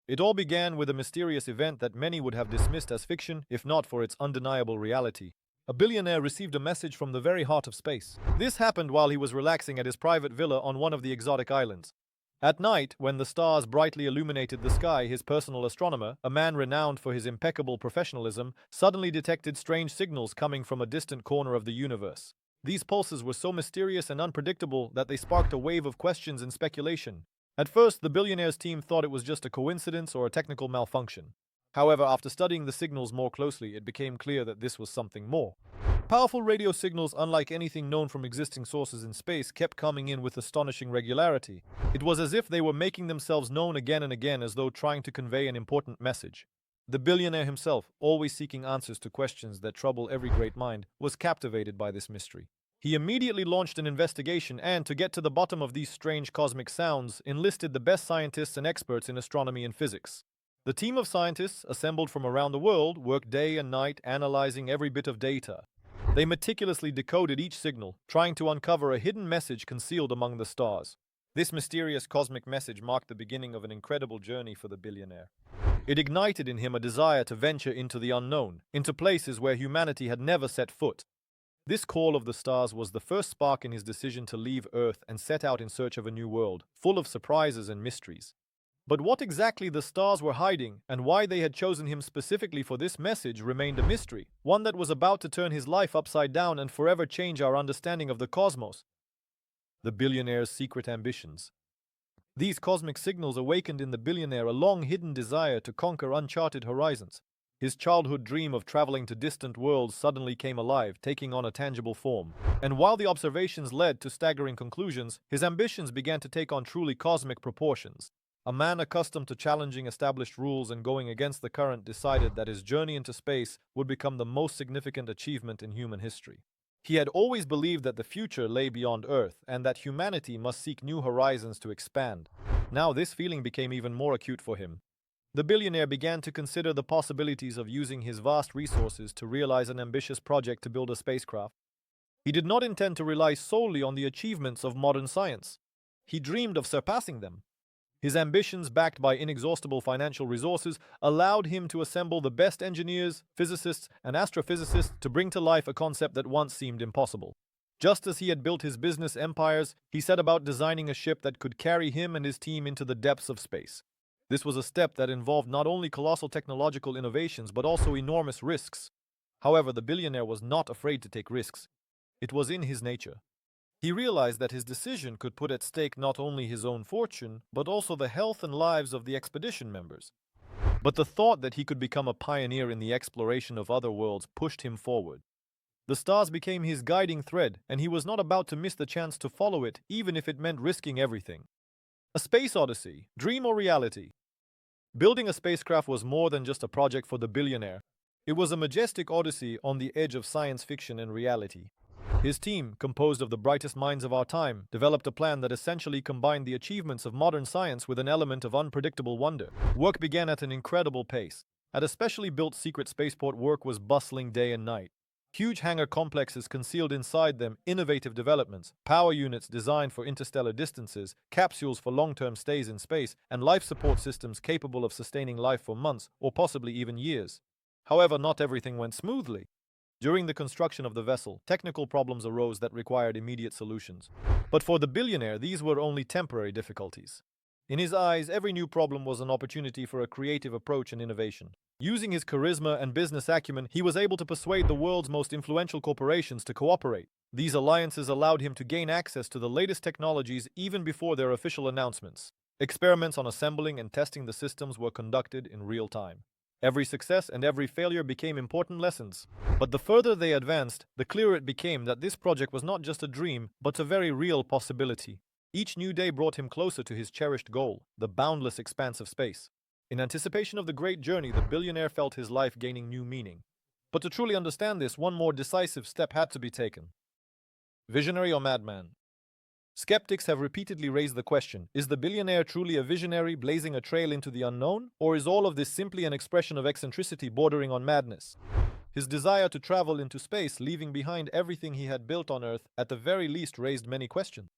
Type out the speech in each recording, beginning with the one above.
It all began with a mysterious event that many would have dismissed as fiction if not for its undeniable reality. A billionaire received a message from the very heart of space. This happened while he was relaxing at his private villa on one of the exotic islands. At night, when the stars brightly illuminated the sky, his personal astronomer, a man renowned for his impeccable professionalism, suddenly detected strange signals coming from a distant corner of the universe. These pulses were so mysterious and unpredictable that they sparked a wave of questions and speculation. At first, the billionaire's team thought it was just a coincidence or a technical malfunction. However, after studying the signals more closely, it became clear that this was something more. Powerful radio signals, unlike anything known from existing sources in space, kept coming in with astonishing regularity. It was as if they were making themselves known again and again, as though trying to convey an important message. The billionaire himself, always seeking answers to questions that trouble every great mind, was captivated by this mystery. He immediately launched an investigation and, to get to the bottom of these strange cosmic sounds, enlisted the best scientists and experts in astronomy and physics. The team of scientists, assembled from around the world, worked day and night analyzing every bit of data. They meticulously decoded each signal, trying to uncover a hidden message concealed among the stars. This mysterious cosmic message marked the beginning of an incredible journey for the billionaire. It ignited in him a desire to venture into the unknown, into places where humanity had never set foot. This call of the stars was the first spark in his decision to leave Earth and set out in search of a new world, full of surprises and mysteries. But what exactly the stars were hiding and why they had chosen him specifically for this message remained a mystery, one that was about to turn his life upside down and forever change our understanding of the cosmos. The billionaire's secret ambitions. These cosmic signals awakened in the billionaire a long-hidden desire to conquer uncharted horizons. His childhood dream of traveling to distant worlds suddenly came alive, taking on a tangible form. And while the observations led to staggering conclusions, his ambitions began to take on truly cosmic proportions. A man accustomed to challenging established rules and going against the current decided that his journey into space would become the most significant achievement in human history. He had always believed that the future lay beyond Earth and that humanity must seek new horizons to expand. Now this feeling became even more acute for him. The billionaire began to consider the possibilities of using his vast resources to realize an ambitious project to build a spacecraft. He did not intend to rely solely on the achievements of modern science. He dreamed of surpassing them. His ambitions, backed by inexhaustible financial resources, allowed him to assemble the best engineers, physicists, and astrophysicists to bring to life a concept that once seemed impossible. Just as he had built his business empires, he set about designing a ship that could carry him and his team into the depths of space. This was a step that involved not only colossal technological innovations but also enormous risks. However, the billionaire was not afraid to take risks. It was in his nature. He realized that his decision could put at stake not only his own fortune, but also the health and lives of the expedition members. But the thought that he could become a pioneer in the exploration of other worlds pushed him forward. The stars became his guiding thread, and he was not about to miss the chance to follow it, even if it meant risking everything. A space odyssey, dream or reality? Building a spacecraft was more than just a project for the billionaire. It was a majestic odyssey on the edge of science fiction and reality. His team, composed of the brightest minds of our time, developed a plan that essentially combined the achievements of modern science with an element of unpredictable wonder. Work began at an incredible pace. At a specially built secret spaceport, work was bustling day and night. Huge hangar complexes concealed inside them innovative developments, power units designed for interstellar distances, capsules for long-term stays in space, and life support systems capable of sustaining life for months or possibly even years. However, not everything went smoothly. During the construction of the vessel, technical problems arose that required immediate solutions. But for the billionaire, these were only temporary difficulties. In his eyes, every new problem was an opportunity for a creative approach and innovation. Using his charisma and business acumen, he was able to persuade the world's most influential corporations to cooperate. These alliances allowed him to gain access to the latest technologies even before their official announcements. Experiments on assembling and testing the systems were conducted in real time. Every success and every failure became important lessons. But the further they advanced, the clearer it became that this project was not just a dream, but a very real possibility. Each new day brought him closer to his cherished goal, the boundless expanse of space. In anticipation of the great journey, the billionaire felt his life gaining new meaning. But to truly understand this, one more decisive step had to be taken. Visionary or madman? Skeptics have repeatedly raised the question, is the billionaire truly a visionary blazing a trail into the unknown, or is all of this simply an expression of eccentricity bordering on madness? His desire to travel into space, leaving behind everything he had built on Earth, at the very least raised many questions.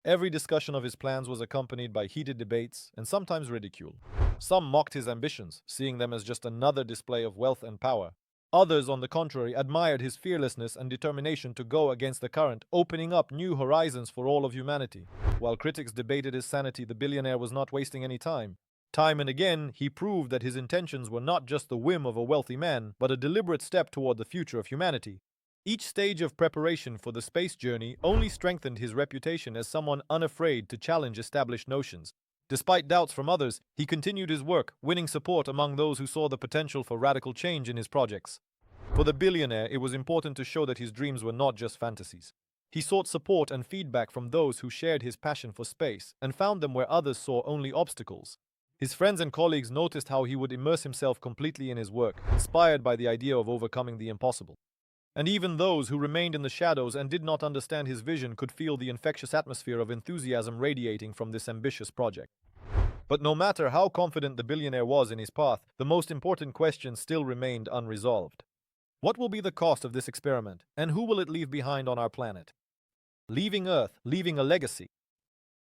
Every discussion of his plans was accompanied by heated debates and sometimes ridicule. Some mocked his ambitions, seeing them as just another display of wealth and power. Others, on the contrary, admired his fearlessness and determination to go against the current, opening up new horizons for all of humanity. While critics debated his sanity, the billionaire was not wasting any time. Time and again, he proved that his intentions were not just the whim of a wealthy man, but a deliberate step toward the future of humanity. Each stage of preparation for the space journey only strengthened his reputation as someone unafraid to challenge established notions. Despite doubts from others, he continued his work, winning support among those who saw the potential for radical change in his projects. For the billionaire, it was important to show that his dreams were not just fantasies. He sought support and feedback from those who shared his passion for space and found them where others saw only obstacles. His friends and colleagues noticed how he would immerse himself completely in his work, inspired by the idea of overcoming the impossible. And even those who remained in the shadows and did not understand his vision could feel the infectious atmosphere of enthusiasm radiating from this ambitious project. But no matter how confident the billionaire was in his path, the most important question still remained unresolved. What will be the cost of this experiment, and who will it leave behind on our planet? Leaving Earth, leaving a legacy.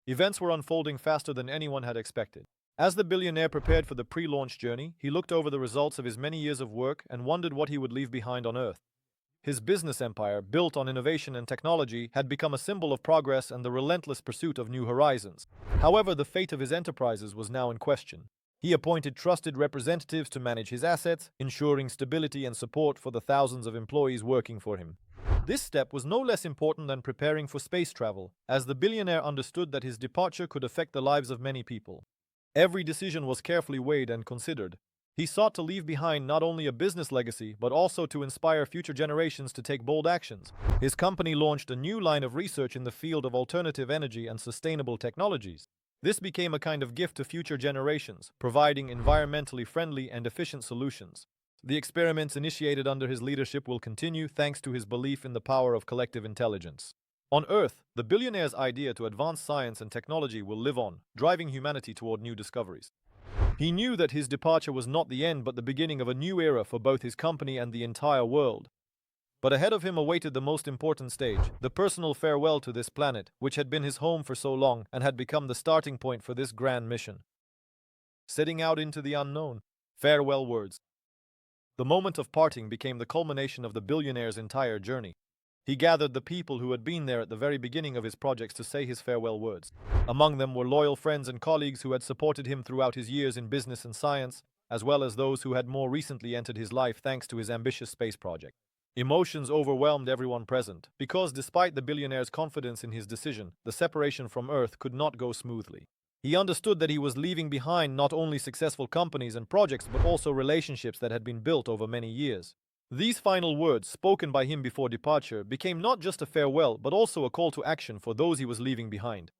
Events were unfolding faster than anyone had expected. As the billionaire prepared for the pre-launch journey, he looked over the results of his many years of work and wondered what he would leave behind on Earth. His business empire, built on innovation and technology, had become a symbol of progress and the relentless pursuit of new horizons. However, the fate of his enterprises was now in question. He appointed trusted representatives to manage his assets, ensuring stability and support for the thousands of employees working for him. This step was no less important than preparing for space travel, as the billionaire understood that his departure could affect the lives of many people. Every decision was carefully weighed and considered. He sought to leave behind not only a business legacy, but also to inspire future generations to take bold actions. His company launched a new line of research in the field of alternative energy and sustainable technologies. This became a kind of gift to future generations, providing environmentally friendly and efficient solutions. The experiments initiated under his leadership will continue thanks to his belief in the power of collective intelligence. On Earth, the billionaire's idea to advance science and technology will live on, driving humanity toward new discoveries. He knew that his departure was not the end but the beginning of a new era for both his company and the entire world. But ahead of him awaited the most important stage, the personal farewell to this planet, which had been his home for so long and had become the starting point for this grand mission. Setting out into the unknown, farewell words. The moment of parting became the culmination of the billionaire's entire journey. He gathered the people who had been there at the very beginning of his projects to say his farewell words. Among them were loyal friends and colleagues who had supported him throughout his years in business and science, as well as those who had more recently entered his life thanks to his ambitious space project. Emotions overwhelmed everyone present, because despite the billionaire's confidence in his decision, the separation from Earth could not go smoothly. He understood that he was leaving behind not only successful companies and projects, but also relationships that had been built over many years. These final words, spoken by him before departure, became not just a farewell, but also a call to action for those he was leaving behind.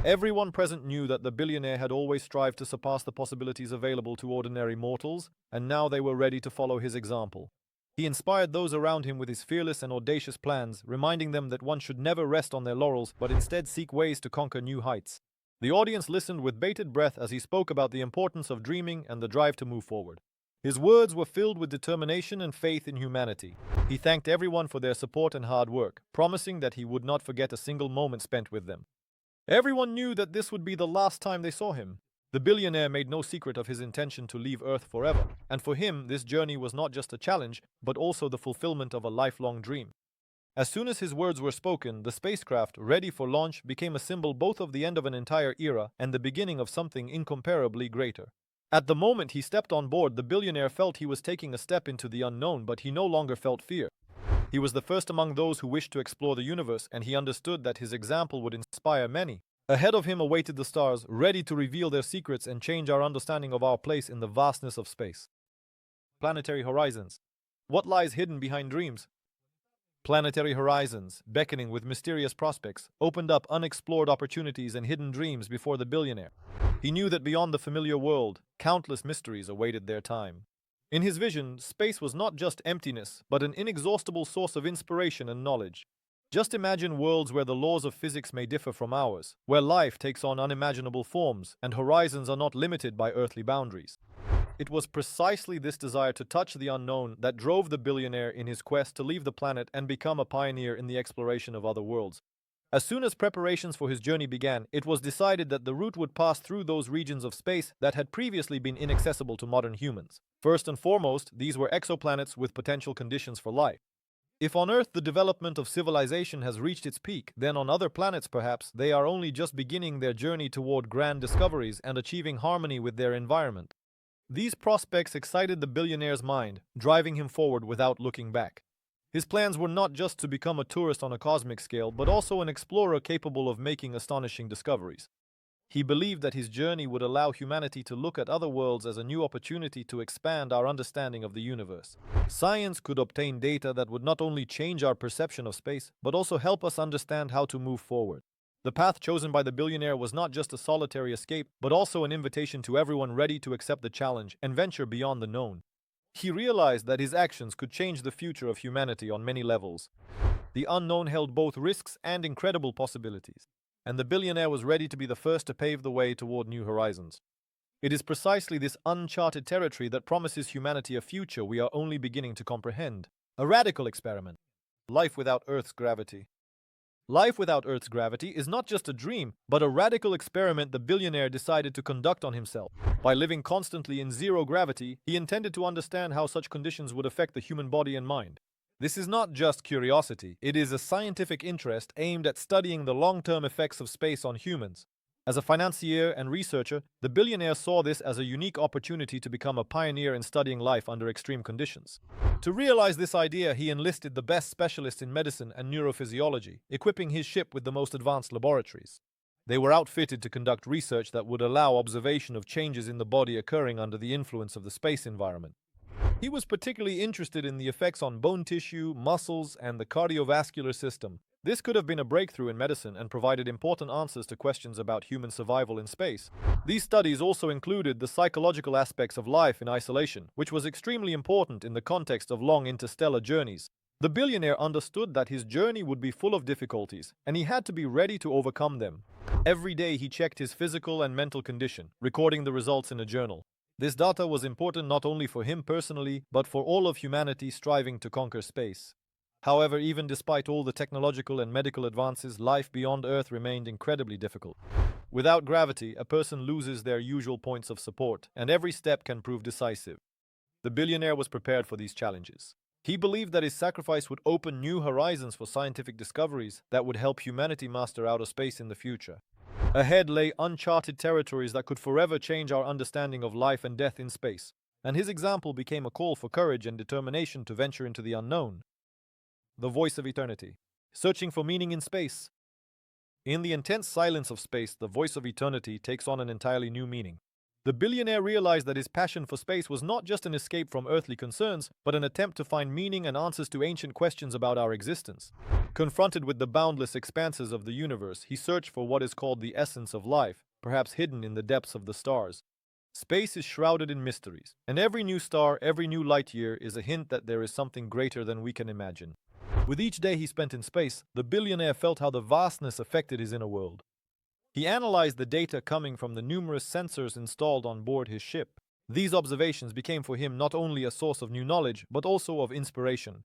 Everyone present knew that the billionaire had always strived to surpass the possibilities available to ordinary mortals, and now they were ready to follow his example. He inspired those around him with his fearless and audacious plans, reminding them that one should never rest on their laurels, but instead seek ways to conquer new heights. The audience listened with bated breath as he spoke about the importance of dreaming and the drive to move forward. His words were filled with determination and faith in humanity. He thanked everyone for their support and hard work, promising that he would not forget a single moment spent with them. Everyone knew that this would be the last time they saw him. The billionaire made no secret of his intention to leave Earth forever, and for him, this journey was not just a challenge, but also the fulfillment of a lifelong dream. As soon as his words were spoken, the spacecraft, ready for launch, became a symbol both of the end of an entire era and the beginning of something incomparably greater. At the moment he stepped on board, the billionaire felt he was taking a step into the unknown, but he no longer felt fear. He was the first among those who wished to explore the universe, and he understood that his example would inspire many. Ahead of him awaited the stars, ready to reveal their secrets and change our understanding of our place in the vastness of space. Planetary horizons. What lies hidden behind dreams? Planetary horizons, beckoning with mysterious prospects, opened up unexplored opportunities and hidden dreams before the billionaire. He knew that beyond the familiar world, countless mysteries awaited their time. In his vision, space was not just emptiness, but an inexhaustible source of inspiration and knowledge. Just imagine worlds where the laws of physics may differ from ours, where life takes on unimaginable forms, and horizons are not limited by earthly boundaries. It was precisely this desire to touch the unknown that drove the billionaire in his quest to leave the planet and become a pioneer in the exploration of other worlds. As soon as preparations for his journey began, it was decided that the route would pass through those regions of space that had previously been inaccessible to modern humans. First and foremost, these were exoplanets with potential conditions for life. If on Earth the development of civilization has reached its peak, then on other planets perhaps they are only just beginning their journey toward grand discoveries and achieving harmony with their environment. These prospects excited the billionaire's mind, driving him forward without looking back. His plans were not just to become a tourist on a cosmic scale, but also an explorer capable of making astonishing discoveries. He believed that his journey would allow humanity to look at other worlds as a new opportunity to expand our understanding of the universe. Science could obtain data that would not only change our perception of space, but also help us understand how to move forward. The path chosen by the billionaire was not just a solitary escape, but also an invitation to everyone ready to accept the challenge and venture beyond the known. He realized that his actions could change the future of humanity on many levels. The unknown held both risks and incredible possibilities, and the billionaire was ready to be the first to pave the way toward new horizons. It is precisely this uncharted territory that promises humanity a future we are only beginning to comprehend. A radical experiment. Life without Earth's gravity. Life without Earth's gravity is not just a dream, but a radical experiment the billionaire decided to conduct on himself. By living constantly in zero gravity, he intended to understand how such conditions would affect the human body and mind. This is not just curiosity, it is a scientific interest aimed at studying the long-term effects of space on humans. As a financier and researcher, the billionaire saw this as a unique opportunity to become a pioneer in studying life under extreme conditions. To realize this idea, he enlisted the best specialists in medicine and neurophysiology, equipping his ship with the most advanced laboratories. They were outfitted to conduct research that would allow observation of changes in the body occurring under the influence of the space environment. He was particularly interested in the effects on bone tissue, muscles, and the cardiovascular system. This could have been a breakthrough in medicine and provided important answers to questions about human survival in space. These studies also included the psychological aspects of life in isolation, which was extremely important in the context of long interstellar journeys. The billionaire understood that his journey would be full of difficulties, and he had to be ready to overcome them. Every day he checked his physical and mental condition, recording the results in a journal. This data was important not only for him personally, but for all of humanity striving to conquer space. However, even despite all the technological and medical advances, life beyond Earth remained incredibly difficult. Without gravity, a person loses their usual points of support, and every step can prove decisive. The billionaire was prepared for these challenges. He believed that his sacrifice would open new horizons for scientific discoveries that would help humanity master outer space in the future. Ahead lay uncharted territories that could forever change our understanding of life and death in space, and his example became a call for courage and determination to venture into the unknown. The voice of eternity. Searching for meaning in space. In the intense silence of space, the voice of eternity takes on an entirely new meaning. The billionaire realized that his passion for space was not just an escape from earthly concerns, but an attempt to find meaning and answers to ancient questions about our existence. Confronted with the boundless expanses of the universe, he searched for what is called the essence of life, perhaps hidden in the depths of the stars. Space is shrouded in mysteries, and every new star, every new light year is a hint that there is something greater than we can imagine. With each day he spent in space, the billionaire felt how the vastness affected his inner world. He analyzed the data coming from the numerous sensors installed on board his ship. These observations became for him not only a source of new knowledge, but also of inspiration.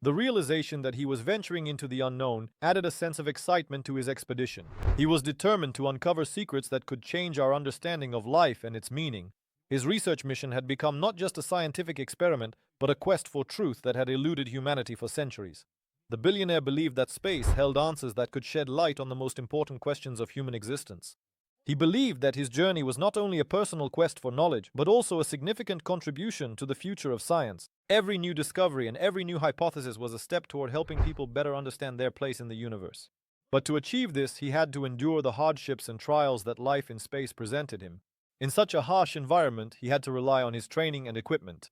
The realization that he was venturing into the unknown added a sense of excitement to his expedition. He was determined to uncover secrets that could change our understanding of life and its meaning. His research mission had become not just a scientific experiment, but a quest for truth that had eluded humanity for centuries. The billionaire believed that space held answers that could shed light on the most important questions of human existence. He believed that his journey was not only a personal quest for knowledge, but also a significant contribution to the future of science. Every new discovery and every new hypothesis was a step toward helping people better understand their place in the universe. But to achieve this, he had to endure the hardships and trials that life in space presented him. In such a harsh environment, he had to rely on his training and equipment.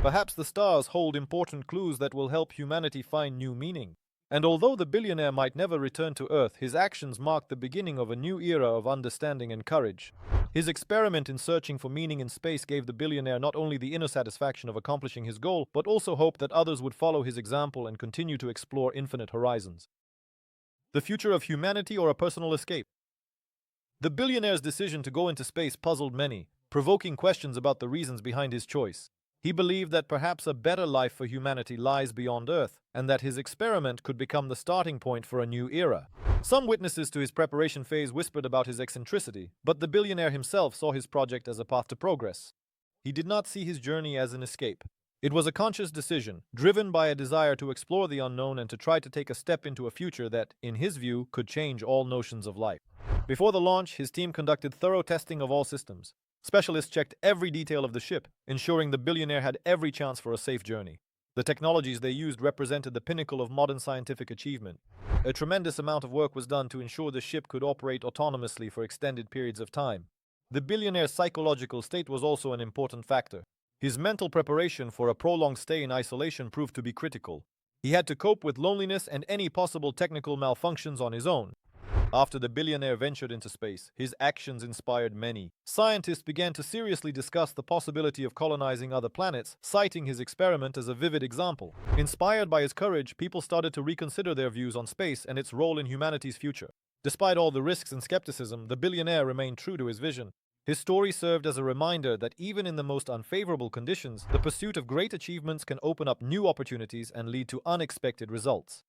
Perhaps the stars hold important clues that will help humanity find new meaning. And although the billionaire might never return to Earth, his actions marked the beginning of a new era of understanding and courage. His experiment in searching for meaning in space gave the billionaire not only the inner satisfaction of accomplishing his goal, but also hope that others would follow his example and continue to explore infinite horizons. The future of humanity or a personal escape? The billionaire's decision to go into space puzzled many, provoking questions about the reasons behind his choice. He believed that perhaps a better life for humanity lies beyond Earth, and that his experiment could become the starting point for a new era. Some witnesses to his preparation phase whispered about his eccentricity, but the billionaire himself saw his project as a path to progress. He did not see his journey as an escape. It was a conscious decision, driven by a desire to explore the unknown and to try to take a step into a future that, in his view, could change all notions of life. Before the launch, his team conducted thorough testing of all systems. Specialists checked every detail of the ship, ensuring the billionaire had every chance for a safe journey. The technologies they used represented the pinnacle of modern scientific achievement. A tremendous amount of work was done to ensure the ship could operate autonomously for extended periods of time. The billionaire's psychological state was also an important factor. His mental preparation for a prolonged stay in isolation proved to be critical. He had to cope with loneliness and any possible technical malfunctions on his own. After the billionaire ventured into space, his actions inspired many. Scientists began to seriously discuss the possibility of colonizing other planets, citing his experiment as a vivid example. Inspired by his courage, people started to reconsider their views on space and its role in humanity's future. Despite all the risks and skepticism, the billionaire remained true to his vision. His story served as a reminder that even in the most unfavorable conditions, the pursuit of great achievements can open up new opportunities and lead to unexpected results.